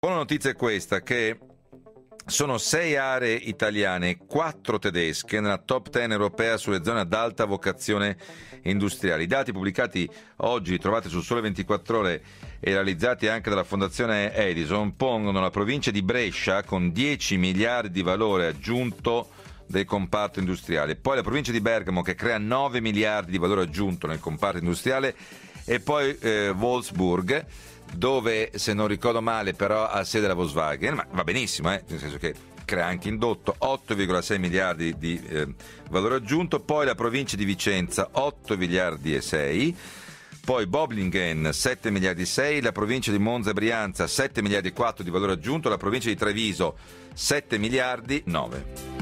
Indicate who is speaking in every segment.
Speaker 1: Buona notizia è questa, che sono 6 aree italiane, 4 tedesche nella top 10 europea sulle zone ad alta vocazione industriale. I dati pubblicati oggi, trovati su Sole 24 Ore e realizzati anche dalla Fondazione Edison, pongono la provincia di Brescia con 10 miliardi di valore aggiunto del comparto industriale, poi la provincia di Bergamo che crea 9 miliardi di valore aggiunto nel comparto industriale e poi Wolfsburg, dove, se non ricordo male, però ha sede la Volkswagen, ma va benissimo, nel senso che crea anche indotto, 8,6 miliardi di valore aggiunto, poi la provincia di Vicenza 8 miliardi e 6, poi Boblingen 7 miliardi e 6, la provincia di Monza e Brianza 7 miliardi e 4 di valore aggiunto, la provincia di Treviso 7 miliardi 9.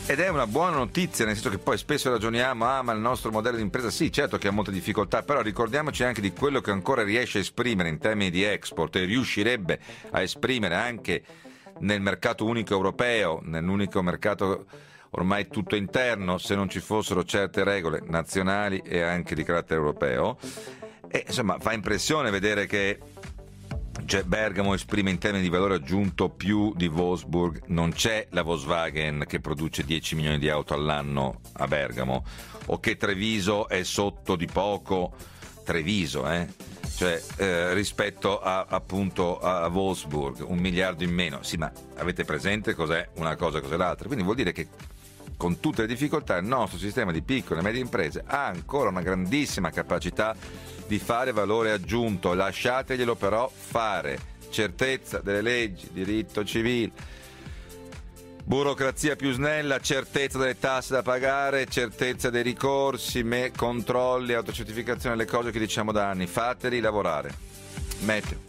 Speaker 1: Ed è una buona notizia, nel senso che poi spesso ragioniamo, ma il nostro modello di impresa sì, certo che ha molte difficoltà, però ricordiamoci anche di quello che ancora riesce a esprimere in termini di export e riuscirebbe a esprimere anche nel mercato unico europeo, nell'unico mercato ormai tutto interno, se non ci fossero certe regole nazionali e anche di carattere europeo. E insomma fa impressione vedere che Bergamo esprime in termini di valore aggiunto più di Wolfsburg, non c'è la Volkswagen che produce 10 milioni di auto all'anno a Bergamo, o che Treviso è sotto di poco Treviso, rispetto appunto a Wolfsburg, 1 miliardo in meno. Sì, ma avete presente cos'è una cosa e cos'è l'altra? Quindi vuol dire che con tutte le difficoltà il nostro sistema di piccole e medie imprese ha ancora una grandissima capacità di fare valore aggiunto. Lasciateglielo però fare. Certezza delle leggi, diritto civile, burocrazia più snella, certezza delle tasse da pagare, certezza dei ricorsi, controlli, autocertificazione, le cose che diciamo da anni. Fateli lavorare. Meteo.